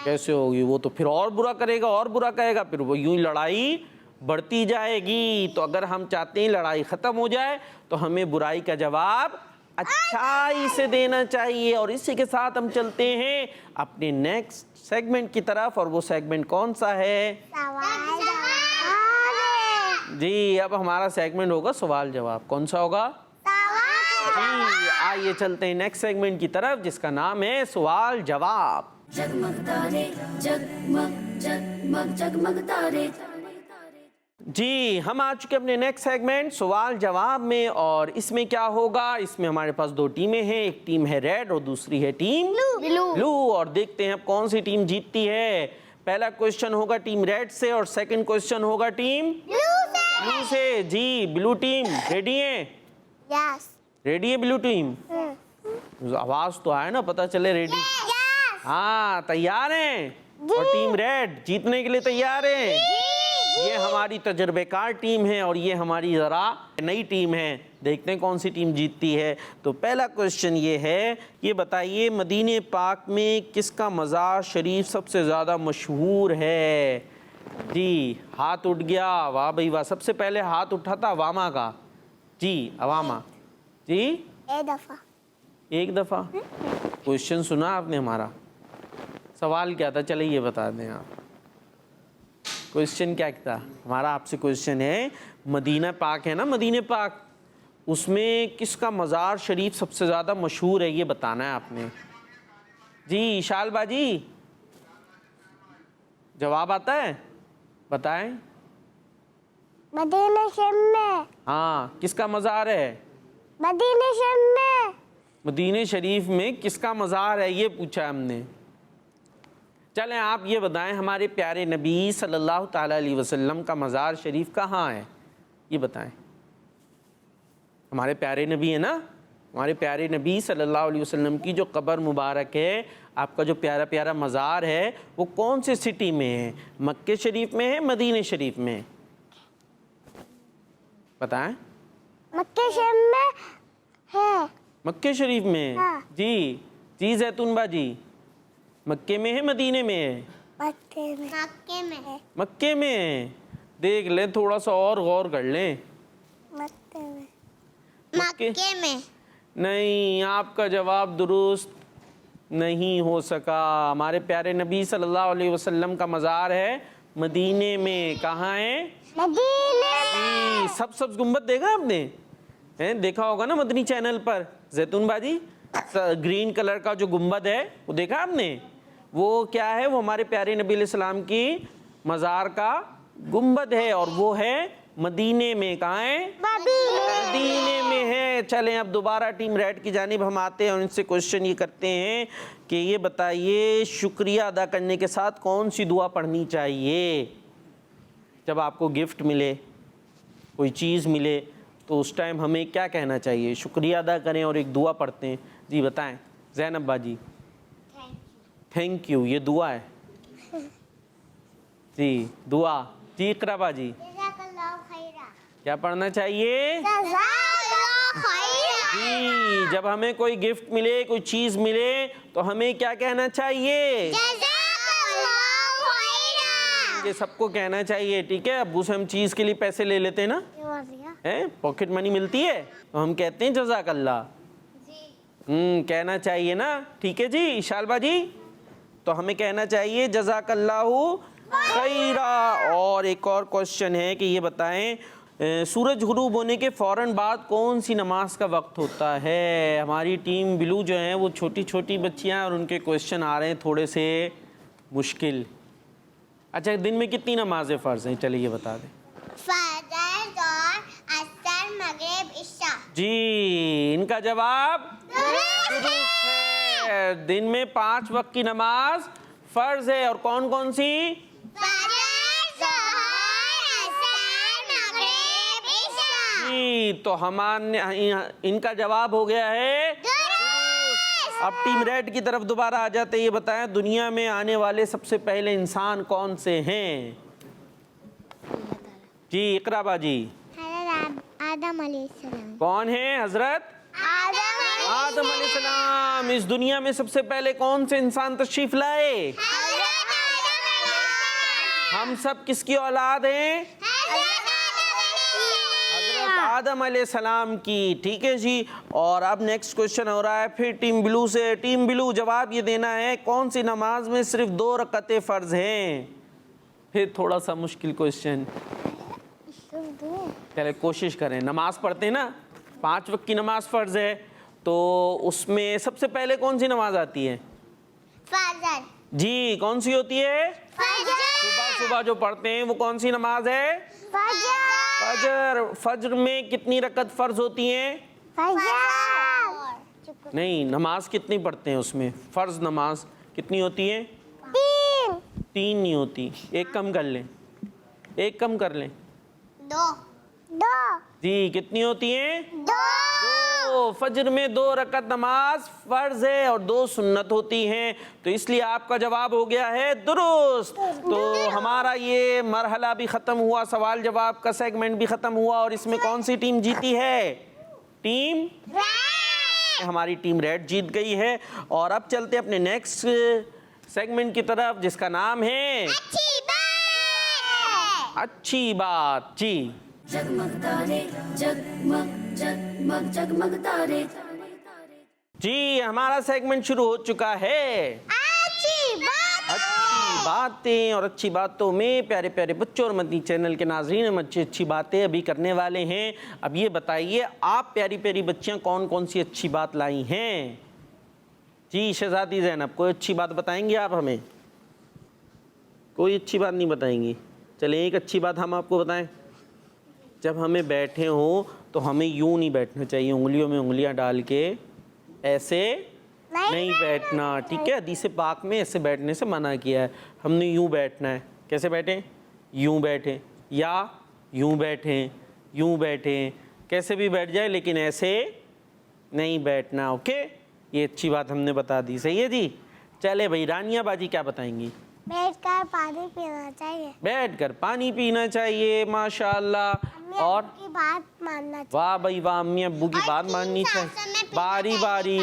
कैसे होगी? वो तो फिर और बुरा करेगा और बुरा कहेगा, फिर वो यूं ही लड़ाई बढ़ती जाएगी। तो अगर हम चाहते हैं लड़ाई ख़त्म हो जाए तो हमें बुराई का जवाब अच्छाई से देना चाहिए। और इसी के साथ हम चलते हैं अपने नेक्स्ट सेगमेंट की तरफ। और वो सेगमेंट कौन सा है? सवाल जवाब। जी अब हमारा सेगमेंट होगा सवाल जवाब। कौन सा होगा? जी आइए चलते हैं नेक्स्ट सेगमेंट की तरफ जिसका नाम है सवाल जवाब। जगमग तारे जगमग जगमग जगमग तारे। जी हम आ चुके अपने नेक्स्ट सेगमेंट सवाल जवाब में। और इसमें क्या होगा? इसमें हमारे पास दो टीमें हैं, एक टीम है रेड और दूसरी है टीम ब्लू। और देखते हैं अब कौन सी टीम जीतती है। पहला क्वेश्चन होगा टीम रेड से और सेकंड क्वेश्चन होगा टीम ब्लू से। जी ब्लू टीम रेडी है? यस। रेडी है ब्लू टीम? आवाज तो आए ना, पता चले रेडी। हाँ तैयार हैं और टीम रेड जीतने के लिए तैयार हैं। ये हमारी तजर्बेकार टीम है और ये हमारी ज़रा नई टीम है। देखते हैं कौन सी टीम जीतती है। तो पहला क्वेश्चन ये है, ये बताइए मदीने पाक में किसका मज़ार शरीफ सबसे ज़्यादा मशहूर है? जी हाथ उठ गया, वाह भाई वाह। सबसे पहले हाथ उठा था अवामा का। जी अवामा जी एक दफ़ा। क्वेश्चन सुना आपने हमारा? सवाल क्या था, चलिए ये बता दें आप। क्वेश्चन क्या था हमारा? आपसे क्वेश्चन है मदीना पाक है ना, मदीने पाक, उसमें किसका मज़ार शरीफ सबसे ज़्यादा मशहूर है, ये बताना है आपने। जी इशाल बाजी जवाब आता है, बताएं। मदीना शरीफ में। हाँ किसका मज़ार है? मदीना शरीफ में। मदीने शरीफ में किसका मज़ार है, ये पूछा हमने। चलें आप ये बताएं हमारे प्यारे नबी सल्लल्लाहु ताला अलैहि वसल्लम का मज़ार शरीफ कहाँ है, ये बताएं। हमारे प्यारे नबी है ना, हमारे प्यारे नबी सल्लल्लाहु अलैहि वसल्लम की जो कब्र मुबारक है, आपका जो प्यारा प्यारा मज़ार है, वो कौन से सिटी में है? मक्के शरीफ में है, मदीने शरीफ में? बताएं। मक्के शरीफ में है। मक्के शरीफ में? हाँ। जी जैतून बाजी, मक्के में है मदीने में है? मक्के में। मक्के में है। मक्के में है। देख लें, थोड़ा सा और गौर कर लें। मक्के में। मक्के में। नहीं, आपका जवाब दुरुस्त नहीं हो सका। हमारे प्यारे नबी सल्लल्लाहु अलैहि वसल्लम का मज़ार है मदीने में। कहाँ है? मदीने में। सब गुम्बद देखा आपने? हैं, देखा होगा ना मदनी चैनल पर जैतून बाजी, ग्रीन कलर का जो गुम्बद है वो देखा आपने? वो क्या है? वो हमारे प्यारे नबी अलैहिस्सलाम की मज़ार का गुम्बद है और वो है मदीने में। कहाँ है? मदीने में है। चलें अब दोबारा टीम रेड की जानिब हम आते हैं और इनसे क्वेश्चन ये करते हैं कि ये बताइए शुक्रिया अदा करने के साथ कौन सी दुआ पढ़नी चाहिए? जब आपको गिफ्ट मिले, कोई चीज़ मिले, तो उस टाइम हमें क्या कहना चाहिए? शुक्रिया अदा करें और एक दुआ पढ़ते हैं। जी बताएं ज़ैनब बाजी। थैंक यू, ये दुआ है। जी दुआ। जी इकरा बाजी क्या पढ़ना चाहिए? जी जब हमें कोई गिफ्ट मिले, कोई चीज़ मिले, तो हमें क्या कहना चाहिए? ये सबको कहना चाहिए, ठीक है। अब्बू से हम चीज़ के लिए पैसे ले लेते हैं ना, हैं, पॉकेट मनी मिलती है तो हम कहते हैं जज़ाकल्लाह। कहना चाहिए ना, ठीक है जी इशाल बाजी। तो हमें कहना चाहिए जज़ाकल्लाहु खैरा। और एक और क्वेश्चन है कि ये बताएं सूरज गुरूब होने के फ़ौरन बाद कौन सी नमाज का वक्त होता है? हमारी टीम ब्लू जो है वो छोटी छोटी बच्चियां और उनके क्वेश्चन आ रहे हैं थोड़े से मुश्किल। अच्छा, दिन में कितनी नमाजें फ़र्ज़ हैं? चलिए ये बता दें। फजर, ज़ोहर, असर, मगरिब, इशा। जी इनका जवाब दुरुस्त है। दिन में 5 वक्त की नमाज फ़र्ज़ है। और कौन कौन सी? तो हमारे इनका जवाब हो गया है दुरुस्त। अब टीम रेड की तरफ दोबारा आ जाते। ये बताएं दुनिया में आने वाले सबसे पहले इंसान कौन से हैं? जी इकरा बाजी। आदम अलैहिस्सलाम। कौन है? हजरत आदम अलैहिस्सलाम। इस दुनिया में सबसे पहले कौन से इंसान तशरीफ लाए? हम सब किसकी औलाद हैं? आदम अलैहिस्सलाम की, ठीक है जी। और अब नेक्स्ट क्वेश्चन हो रहा है फिर टीम ब्लू से। टीम ब्लू जवाब ये देना है कौन सी नमाज में सिर्फ 2 रकअतें फ़र्ज हैं? फिर थोड़ा सा मुश्किल क्वेश्चन, चले कोशिश करें। नमाज पढ़ते हैं ना, 5 वक्त की नमाज फ़र्ज है, तो उसमें सबसे पहले कौन सी नमाज आती है? फजर। जी कौन सी होती है? फजर। सुबह जो पढ़ते हैं वो कौन सी नमाज है? फजर। फजर में कितनी रकत फ़र्ज होती हैं? नहीं, नमाज कितनी पढ़ते हैं उसमें? फ़र्ज नमाज कितनी होती है? 3 नहीं होती। एक कम कर लें, एक कम कर लें। 2। जी कितनी होती हैं? 2। फजर में 2 रकात नमाज फर्ज है और 2 सुन्नत होती हैं, तो इसलिए आपका जवाब हो गया है दुरुस्त। तो हमारा ये मरहला भी ख़त्म हुआ, सवाल जवाब का सेगमेंट भी ख़त्म हुआ। और इसमें कौन सी टीम जीती है? टीम हमारी टीम रेड जीत गई है। और अब चलते अपने नेक्स्ट सेगमेंट की तरफ, जिसका नाम है अच्छी बात। जी, जगमग तारे जगमग जगमग जगमग तारे। जी हमारा सेगमेंट शुरू हो चुका है अच्छी बातें। और अच्छी बातों में प्यारे प्यारे बच्चों और मदनी चैनल के नाज़रीन, हम अच्छी बातें अभी करने वाले हैं। अब ये बताइए, आप प्यारी प्यारी बच्चियां कौन कौन सी अच्छी बात लाई हैं? जी शहजादी ज़ैनब, कोई अच्छी बात बताएंगे आप हमें? कोई अच्छी बात नहीं बताएंगी? चलिए एक अच्छी बात हम आपको बताएं। जब हमें बैठे हों तो हमें यूं नहीं बैठना चाहिए, उंगलियों में उंगलियां डाल के ऐसे नहीं बैठना, ठीक है? हदीस पाक में ऐसे बैठने से मना किया है। हमने यूं बैठना है। कैसे बैठें? यूं बैठें या यूं बैठें, यूं बैठें, कैसे भी बैठ जाए, लेकिन ऐसे नहीं बैठना। ओके, ये अच्छी बात हमने बता दी। सही है जी। चले भाई, रानिया बाजी क्या बताएंगी? बैठकर पानी पीना चाहिए। बैठकर पानी पीना चाहिए, माशाअल्लाह। और की बात मानना चाहिए। वाह भाई वाह, अम्मी अब्बू की बात माननी चाहिए, बारी बारी।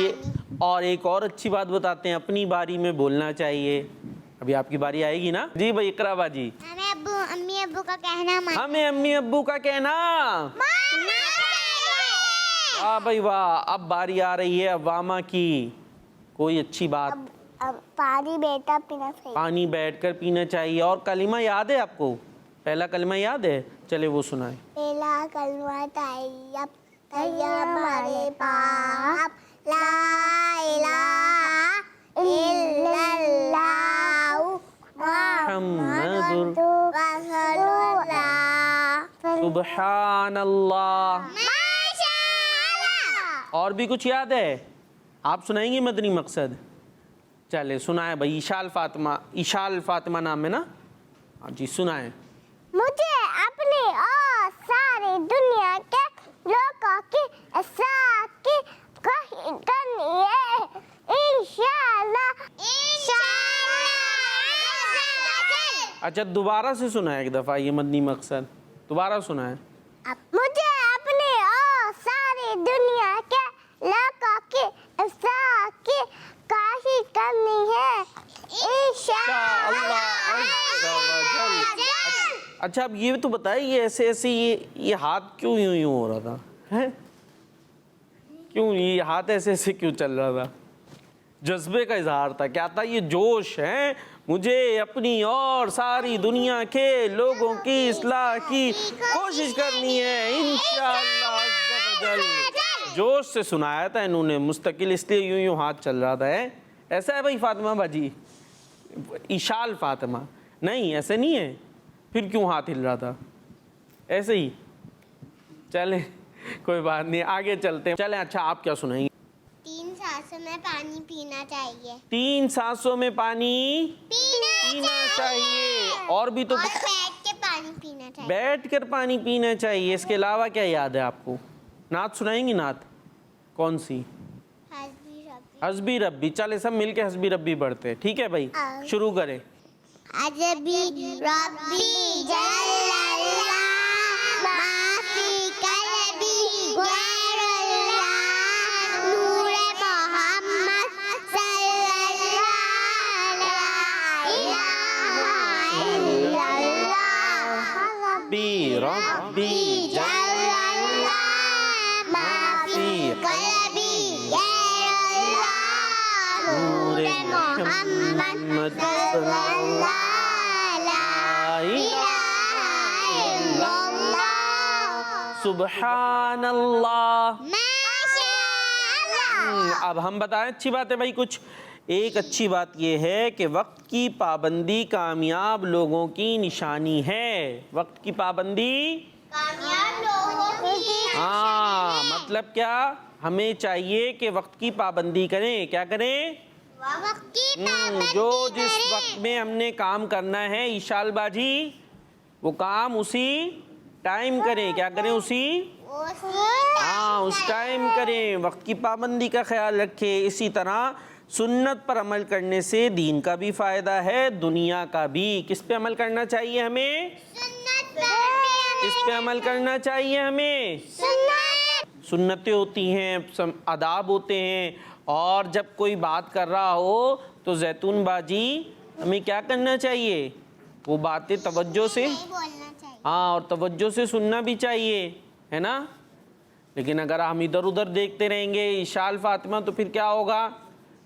और एक और अच्छी बात बताते हैं, अपनी बारी में बोलना चाहिए। अभी आपकी बारी आएगी ना। जी भाई इकरा बाजी। हमें अम्मी अब्बू का कहना मानना हमें अम्मी अब्बू का कहना चाहिए। वाह भाई वाह। अब बारी आ रही है अवामा की। कोई अच्छी बात? अब पानी बैठकर पीना चाहिए। पानी बैठकर पीना चाहिए। और कलिमा याद है आपको? पहला कलिमा याद है? चले वो सुनाए। पहला कलमा तैयब तैयब हमारे पाप, ला इलाहा इल्लल्लाह मुहम्मदुर रसूलुल्लाह। सुब्हानल्लाह। माशाअल्लाह। और भी कुछ याद है? आप सुनाएंगे मदनी मकसद? चले सुनाए भाई। ईशाल फातिमा नाम है ना? हाँ जी सुनाए। मुझे अपनी और सारी दुनिया के लोगों की इस्लाह की कोशिश करनी है, इंशाअल्लाह। अच्छा दोबारा से सुनाए एक दफ़ा ये मदनी मकसद, दोबारा सुनाए। मुझे अपनी और सारी दुनिया के लोगों की इस्लाह की कोशिश करनी है, इंशाअल्लाह। अच्छा अब ये तो बताइए, ये ऐसे ऐसे ये हाथ क्यों यूं यूं हो रहा था? हैं क्यों ये हाथ ऐसे ऐसे क्यों चल रहा था? जज्बे का इजहार था, क्या था? ये जोश है, मुझे अपनी और सारी दुनिया के लोगों की इस्लाह की कोशिश करनी है, इंशाअल्लाह अज़्ज़ा वजल। जोश से सुनाया था इन्होंने मुस्तकिल, इसलिए यूं यूं हाथ चल रहा था। है ऐसा है भाई फातिमा बाजी? ईशाल फातिमा नहीं, ऐसे नहीं है। फिर क्यों हाथ हिल रहा था? ऐसे ही। चले कोई बात नहीं, आगे चलते हैं। चले अच्छा आप क्या सुनाएंगे? 3 सांसों में पानी पीना चाहिए। 3 सांसों में पानी पीना चाहिए। और भी तो और बैठ के पानी पीना चाहिए। बैठ कर पानी पीना चाहिए। इसके अलावा क्या याद है आपको? नात सुनाएंगी? नात कौन सी? हस्बी रब्बी। चले सब मिलके हस्बी रब्बी पढ़ते हैं, ठीक है भाई? शुरू करें। हस्बी रब्बी जल्लल्लाह माफी कल्बी गैरुल्लाह नूरे मोहम्मद सल्लल्लाहु ला इलाहा इल्लल्लाह रब्बी रब्बी जल्लल्लाह माफी कल्बी गैरुल्लाह नूरे मोहम्मद सल्लल्लाहु सुब्हानल्लाह। माशाअल्लाह। अब हम बताएं अच्छी बात है भाई कुछ। एक अच्छी बात यह है कि वक्त की पाबंदी कामयाब लोगों की निशानी है। वक्त की पाबंदी कामयाब लोगों की हाँ, मतलब क्या? हमें चाहिए कि वक्त की पाबंदी करें। क्या करें? वक्त की पाबंदी जो जिस करें। वक्त में हमने काम करना है ईशाल बाजी, वो काम उसी टाइम करें। क्या करें? उसी हाँ हाँ, उस टाइम करें, वक्त की पाबंदी का ख्याल रखें। इसी तरह सुन्नत पर अमल करने से दीन का भी फ़ायदा है, दुनिया का भी। किस पे अमल करना चाहिए हमें? किस पे अमल करना चाहिए हमें? सुन्नतें होती हैं, आदाब होते हैं, और जब कोई बात कर रहा हो तो जैतून बाजी हमें क्या करना चाहिए? वो बातें तवज्जो से, हाँ, और तवज्जो से सुनना भी चाहिए, है ना। लेकिन अगर हम इधर उधर देखते रहेंगे इशाल फातिमा, तो फिर क्या होगा?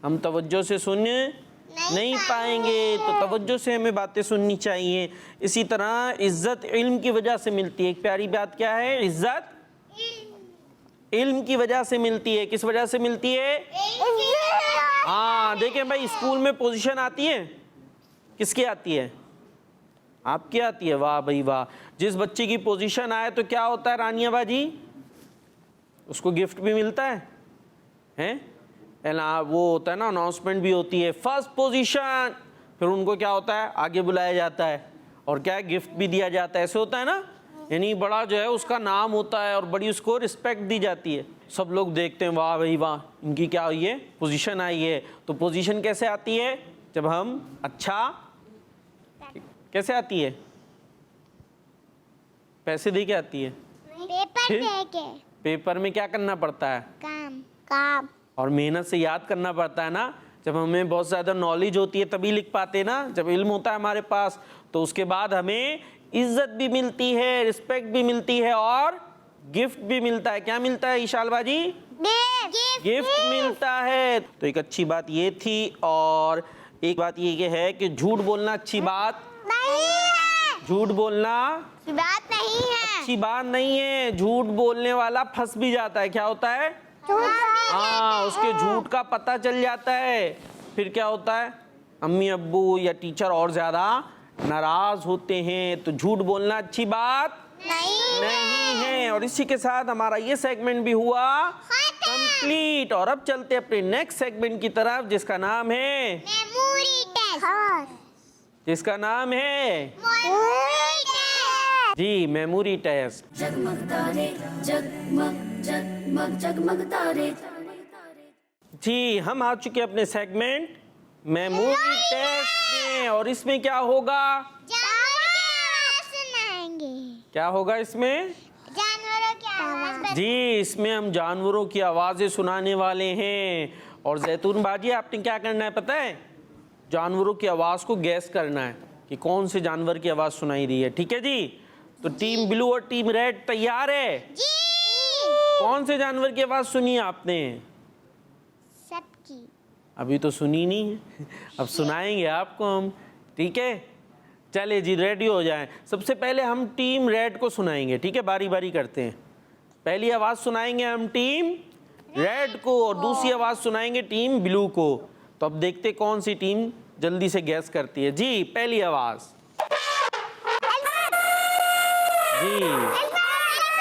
हम तवज्जो से सुन नहीं पाएंगे। तो तवज्जो से हमें बातें सुननी चाहिए। इसी तरह इज्जत इल्म की वजह से मिलती है। एक प्यारी बात क्या है? इज्जत इल्म की वजह से मिलती है। किस वजह से मिलती है? हाँ, देखें भाई, स्कूल में पोजीशन आती है, किसकी आती है? आपकी आती है। वाह भाई वाह। जिस बच्चे की पोजीशन आए तो क्या होता है रानिया बाजी? उसको गिफ्ट भी मिलता है ना, वो होता है ना, अनाउंसमेंट भी होती है, फर्स्ट पोजीशन। फिर उनको क्या होता है? आगे बुलाया जाता है और क्या है? गिफ्ट भी दिया जाता है। ऐसे होता है ना, यानी बड़ा जो है उसका नाम होता है और बड़ी उसको रिस्पेक्ट दी जाती है। सब लोग देखते हैं, वाह भाई वाह, इनकी क्या हुई है? पोजीशन आई है। तो पोजीशन कैसे आती है? जब हम अच्छा, कैसे आती है? पैसे दे के आती है। पेपर देके। पेपर में क्या करना पड़ता है? काम और मेहनत से याद करना पड़ता है ना। जब हमें बहुत ज़्यादा नॉलेज होती है तभी लिख पाते हैं ना। जब इल्म होता है हमारे पास तो उसके बाद हमें इज्जत भी मिलती है, रिस्पेक्ट भी मिलती है और गिफ्ट भी मिलता है। क्या मिलता है ईशाल बाजी? गिफ्ट मिलता है। तो एक अच्छी बात ये थी। और एक बात ये है कि झूठ बोलना अच्छी बात नहीं है। झूठ बोलना बात नहीं है। अच्छी बात नहीं है। झूठ बोलने वाला फंस भी जाता है। क्या होता है? हाँ, उसके झूठ का पता चल जाता है। फिर क्या होता है? अम्मी अब्बू या टीचर और ज़्यादा नाराज़ होते हैं। तो झूठ बोलना अच्छी बात नहीं है। और इसी के साथ हमारा ये सेगमेंट भी हुआ कंप्लीट। और अब चलते अपने नेक्स्ट सेगमेंट की तरफ, जिसका नाम है मेमोरी टेस्ट। जिसका नाम है जी मेमोरी टेस्ट। जगमग तारे, जगमग जगमग जगमग तारे। जी, हम आ चुके हैं अपने सेगमेंट मेमोरी टेस्ट में। और इसमें क्या होगा? सुनाएंगे। क्या होगा इसमें? जानवरों की आवाज। जी, इसमें हम जानवरों की आवाज़ें सुनाने वाले हैं। और जैतून बाजी, आपने क्या करना है पता है? जानवरों की आवाज़ को गैस करना है कि कौन से जानवर की आवाज़ सुनाई रही है। ठीक है जी? तो टीम ब्लू और टीम रेड तैयार है? जी। कौन से जानवर की आवाज़ सुनी आपने? सबकी। अभी तो सुनी नहीं है, अब सुनाएंगे आपको हम। ठीक है, चले जी, रेडी हो जाएं। सबसे पहले हम टीम रेड को सुनाएंगे। ठीक है, बारी बारी करते हैं। पहली आवाज़ सुनाएंगे हम टीम रेड को और दूसरी आवाज़ सुनाएंगे टीम ब्लू को। तो अब देखते कौन सी टीम जल्दी से गैस करती है। जी, पहली आवाज़ जी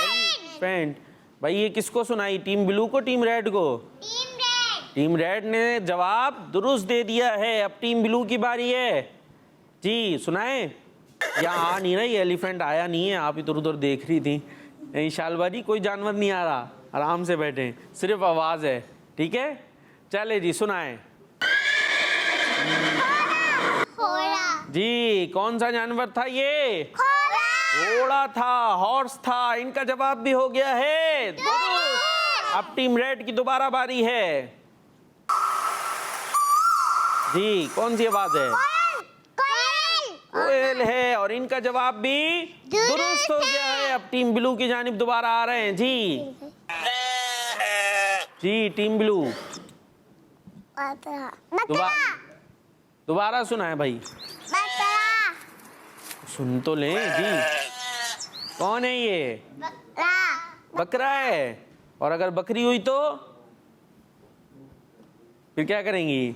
एलिफेंट। भाई ये किसको सुनाई? टीम ब्लू को, टीम रेड को? टीम रेड ने जवाब दुरुस्त दे दिया है। अब टीम ब्लू की बारी है। जी, सुनाए? या आ नहीं रही, एलिफेंट आया नहीं है, आप इधर उधर देख रही थी। शालबाजी, कोई जानवर नहीं आ रहा, आराम से बैठे, सिर्फ आवाज़ है। ठीक है, चले जी, सुनाए जी। कौन सा जानवर था ये? घोड़ा था, हॉर्स था। इनका जवाब भी हो गया है दुरुस्त। अब टीम रेड की दोबारा बारी है। जी, कौन सी आवाज है? कोयल है और इनका जवाब भी दुरुस्त हो गया है। अब टीम ब्लू की जानिब दोबारा आ रहे हैं। जी जी, टीम ब्लू दोबारा सुना है भाई, सुन तो ले जी। कौन है ये? बकरा है। और अगर बकरी हुई तो फिर क्या करेंगी?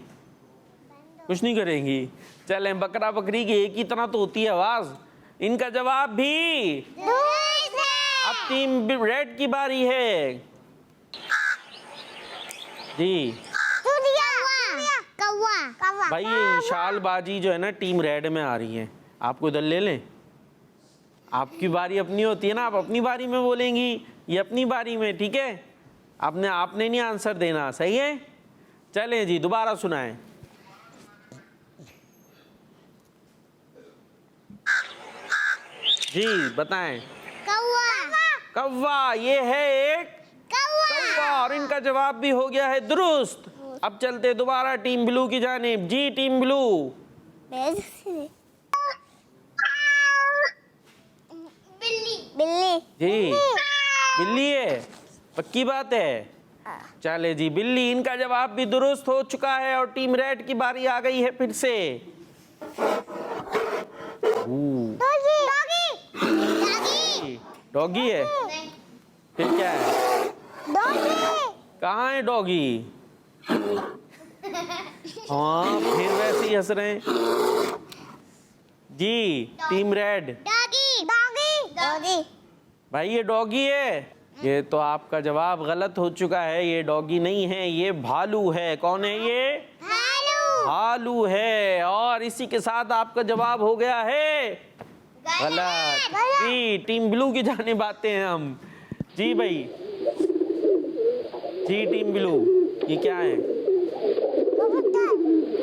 कुछ नहीं करेंगी। चले, बकरा बकरी की एक ही तरह तो होती है आवाज। इनका जवाब भी। अब टीम रेड की बारी है। जी भाई, ये शाल बाजी जो है ना टीम रेड में आ रही है। आपको इधर ले लें, आपकी बारी अपनी होती है ना, आप अपनी बारी में बोलेंगी, ये अपनी बारी में। ठीक है, आपने नहीं आंसर देना, सही है? चलें जी, दोबारा सुनाएं। जी बताएं। कौवा। कौवा, ये है एक कौवा और इनका जवाब भी हो गया है दुरुस्त। अब चलते दोबारा टीम ब्लू की जानिब। जी टीम ब्लू। बिल्ली। जी बिल्ली है, पक्की बात है? चले जी, बिल्ली, इनका जवाब भी दुरुस्त हो चुका है और टीम रेड की बारी आ गई है फिर से। डॉगी है? फिर क्या है? कहाँ है डॉगी? हाँ, फिर वैसे ही हंस रहे हैं। जी टीम रेड। डॉगी। भाई ये डॉगी है? ये तो आपका जवाब गलत हो चुका है, ये डॉगी नहीं है, ये भालू है। कौन है ये? भालू है। और इसी के साथ आपका जवाब हो गया है गलत। जी टीम ब्लू की जानिब आते हैं हम। जी भाई, जी टीम ब्लू, ये क्या है?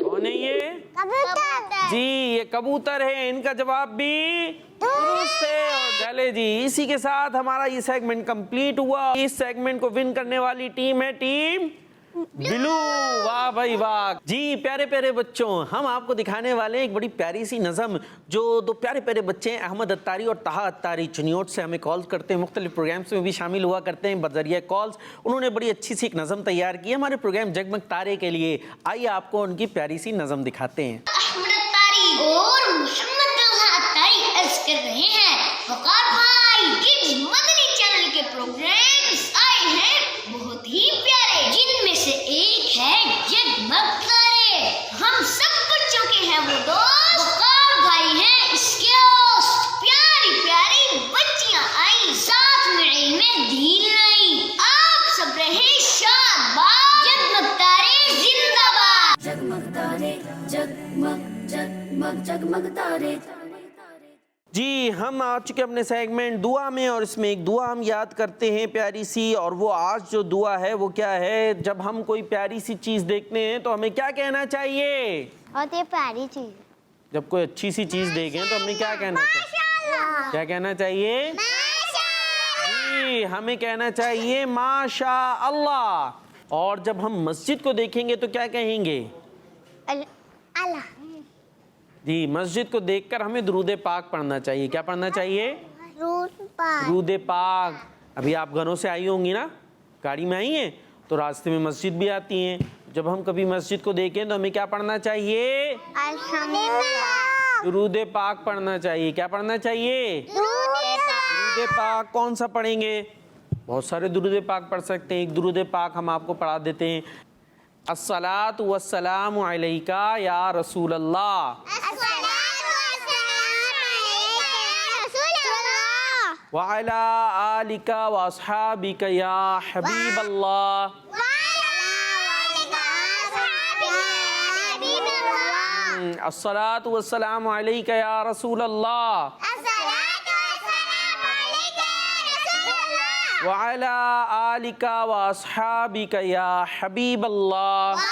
कौन है ये? कबूतर। जी ये कबूतर है, इनका जवाब भी दुरुस्त है। और चले जी, इसी के साथ हमारा ये सेगमेंट कंप्लीट हुआ। इस सेगमेंट को विन करने वाली टीम है टीम ब्लू। वाह भाई वाह। जी प्यारे प्यारे बच्चों, हम आपको दिखाने वाले हैं एक बड़ी प्यारी सी नज़म। जो दो प्यारे प्यारे बच्चे हैं, अहमद अत्तारी और ताहा अत्तारी, चुनियोट से हमें कॉल करते हैं, मुख्तलिफ प्रोग्राम्स में भी शामिल हुआ करते हैं बजरिया कॉल्स। उन्होंने बड़ी अच्छी सी एक नज़म तैयार की है हमारे प्रोग्राम जगमग तारे के लिए। आइए आपको उनकी प्यारी सी नज़म दिखाते हैं। अहमद अत्तारी और मोहम्मद ताहा अत्तारी अर्ज कर रहे हैं, वकार भाई किड्स मदनी चैनल के प्रोग्राम्स आए हैं बहुत ही प्यारे, जिनमें से एक है जगमग तारे। हम सब बच्चों के हैं वो दोस्त, वकार भाई हैं इसके दोस्त। प्यारी प्यारी बच्चियां आई, साथ में इल्म दीन लाई। आप सब रहे शाबाश, जगमग तारे जिंदाबाद। जगमग तारे, जगमग जगमग जगमग तारे। जी हम आ चुके अपने सेगमेंट दुआ में, और इसमें एक दुआ हम याद करते हैं प्यारी सी। और वो आज जो दुआ है वो क्या है? जब हम कोई प्यारी सी चीज़ देखते हैं तो हमें क्या कहना चाहिए? और ये प्यारी चीज। जब कोई अच्छी सी चीज़ देखें तो हमें क्या कहना चाहिए? क्या कहना चाहिए? जी हमें कहना चाहिए माशा अल्लाह। और जब हम मस्जिद को देखेंगे तो क्या कहेंगे? अल्लाह। जी मस्जिद को देखकर हमें दुरूद पाक पढ़ना चाहिए। क्या पढ़ना चाहिए? दुरूद पाक। अभी आप घरों से आई होंगी ना, गाड़ी में आई हैं, तो रास्ते में मस्जिद भी आती हैं। जब हम कभी मस्जिद को देखें तो हमें क्या पढ़ना चाहिए? दुरूद पाक पढ़ना चाहिए। क्या पढ़ना चाहिए? दुरूद पाक। कौन सा पढ़ेंगे? बहुत सारे दुरूद पाक पढ़ सकते हैं। एक दुरूद पाक हम आपको पढ़ा देते हैं। अस्सलातु वस्सलामु अलैका या रसूल अल्लाह व अला आलिका व अस्हाबिका या हबीब अल्लाह। अस्सलातु वस्सलामु अलैका या रसूल अल्लाह व अला आलिका व अस्हाबिका या हबीब अल्लाह।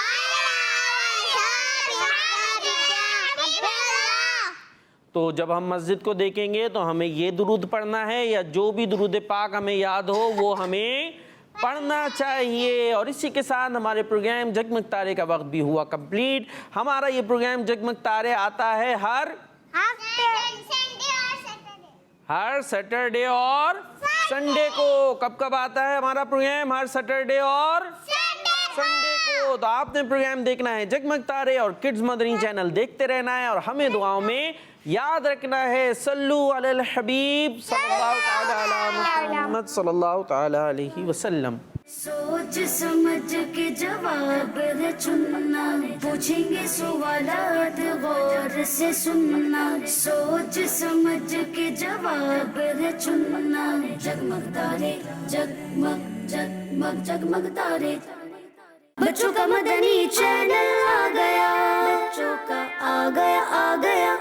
तो जब हम मस्जिद को देखेंगे तो हमें ये दुरूद पढ़ना है, या जो भी दुरूद पाक हमें याद हो वो हमें पढ़ना चाहिए। और इसी के साथ हमारे प्रोग्राम जगमग तारे का वक्त भी हुआ कंप्लीट। हमारा ये प्रोग्राम जगमग तारे आता है हर सैटरडे और संडे को। कब कब आता है हमारा प्रोग्राम? हर सैटरडे और संडे को। तो आपने प्रोग्राम देखना है जगमग तारे और किड्स मदनी चैनल देखते रहना है, और हमें दुआओं में याद रखना है। सल्लु अलल हबीब सल्लल्लाहु तआला अला मुहम्मद सल्लल्लाहु तआला अलैहि वसल्लम। सोच समझ के जवाब है चुनना, पूछेंगे सवालात गौर से सुनना। सोच समझ के जवाब है चुनना। जगमग तारे, जगमग जगमग जगमग तारे। बच्चों का मदनी चैनल आ गया, बच्चों का आ गया